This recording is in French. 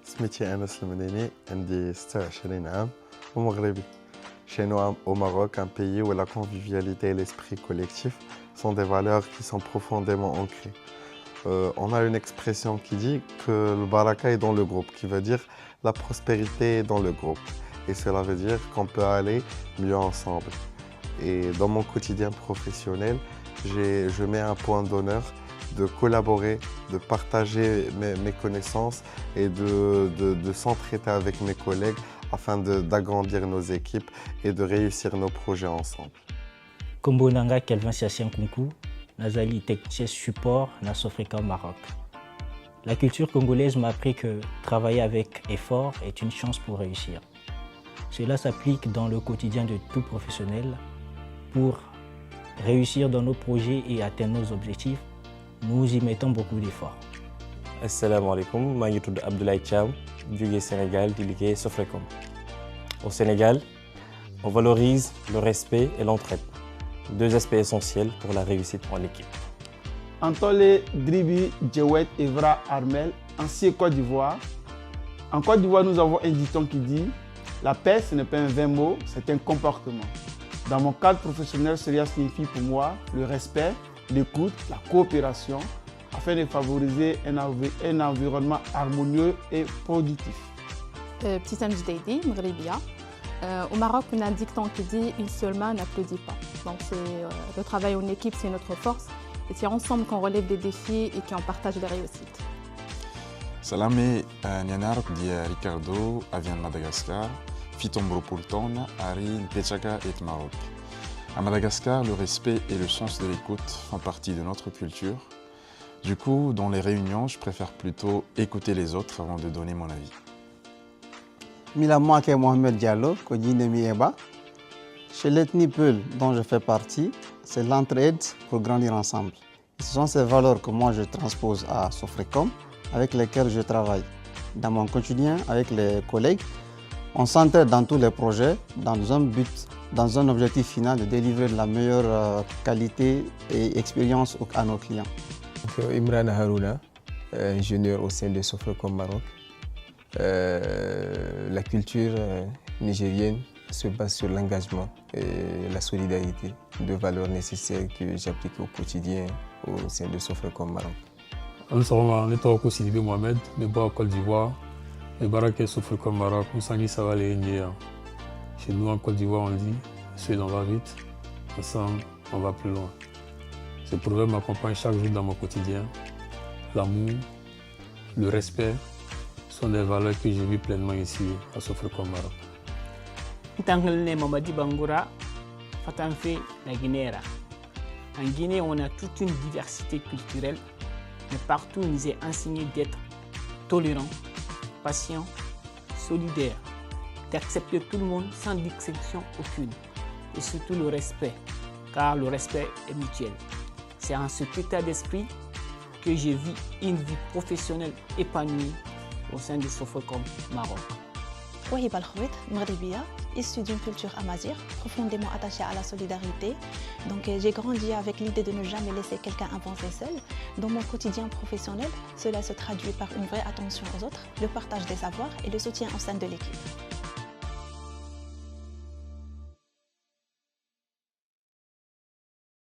سميتي أنس المنيني عندي 26 عام ومغربي. Chez nous au Maroc, un pays où la convivialité et l'esprit collectif sont des valeurs qui sont profondément ancrées. On a une expression qui dit que le baraka est dans le groupe, qui veut dire la prospérité est dans le groupe. Et cela veut dire qu'on peut aller mieux ensemble. Et dans mon quotidien professionnel, je mets un point d'honneur de collaborer, de partager mes connaissances et de s'entraider avec mes collègues afin d'agrandir nos équipes et de réussir nos projets ensemble. Kombo nanga Kelvin Siassien Kunku, Nazali technicien support na Sofrecom Maroc. La culture congolaise m'a appris que travailler avec effort est une chance pour réussir. Cela s'applique dans le quotidien de tout professionnel. Pour réussir dans nos projets et atteindre nos objectifs, nous y mettons beaucoup d'efforts. Assalamu alaikum, je m'appelle Abdoulaye Thiam, du Sénégal, du ligue Sofrecom. Au Sénégal, on valorise le respect et l'entraide, deux aspects essentiels pour la réussite en équipe. Antole Dribi Djewet Evra Armel, ancien Côte d'Ivoire. En Côte d'Ivoire, nous avons un dicton qui dit « La paix, ce n'est pas un vain mot, c'est un comportement ». Dans mon cadre professionnel, cela signifie pour moi le respect, l'écoute, la coopération, afin de favoriser un environnement harmonieux et productif. Petit Ange Deidi, Maghrébia. Au Maroc, on a un dicton qui dit « Une seule main n'applaudit pas ». Donc le travail en équipe, c'est notre force. Et c'est ensemble qu'on relève des défis et qu'on partage les réussites. Salame Nianarok di Ricardo, vient de Madagascar. Fitombro Pulton, Ari, Pechaga et Maroc. À Madagascar, le respect et le sens de l'écoute font partie de notre culture. Du coup, dans les réunions, je préfère plutôt écouter les autres avant de donner mon avis. Milamouake Mohamed Diallo, Kodinemi Eba. Chez l'ethnie Peul, dont je fais partie, c'est l'entraide pour grandir ensemble. Ce sont ces valeurs que moi je transpose à Sofrecom, avec lesquelles je travaille. Dans mon quotidien, avec les collègues, on s'entraide dans tous les projets dans un but, dans un objectif final de délivrer de la meilleure qualité et expérience à nos clients. Imran Harouna, ingénieur au sein de Sofrecom Maroc. La culture nigérienne se base sur l'engagement et la solidarité, deux valeurs nécessaires que j'applique au quotidien au sein de Sofrecom Maroc. Nous sommes en Sidibé Mohamed, de Bois Côte d'Ivoire. Le Barak est Sofrecom Maroc, nous sommes ça va les Indiens. Chez nous en Côte d'Ivoire, on dit seul on va vite, ensemble on va plus loin. Ce proverbe m'accompagne chaque jour dans mon quotidien. L'amour, le respect sont des valeurs que je vis pleinement ici à Sofrecom Maroc. Tanglene Mamadi Bangoura, Fatanfe la Guinée. En Guinée, on a toute une diversité culturelle, mais partout, il nous est enseigné d'être tolérant, patient, solidaire, d'accepter tout le monde sans exception aucune, et surtout le respect, car le respect est mutuel. C'est en cet état d'esprit que j'ai vu une vie professionnelle épanouie au sein de Sofrecom Maroc. Wahib Al-Khouet, Maghrébia, issue d'une culture amazigh, profondément attachée à la solidarité. Donc j'ai grandi avec l'idée de ne jamais laisser quelqu'un avancer seul. Dans mon quotidien professionnel, cela se traduit par une vraie attention aux autres, le partage des savoirs et le soutien au sein de l'équipe.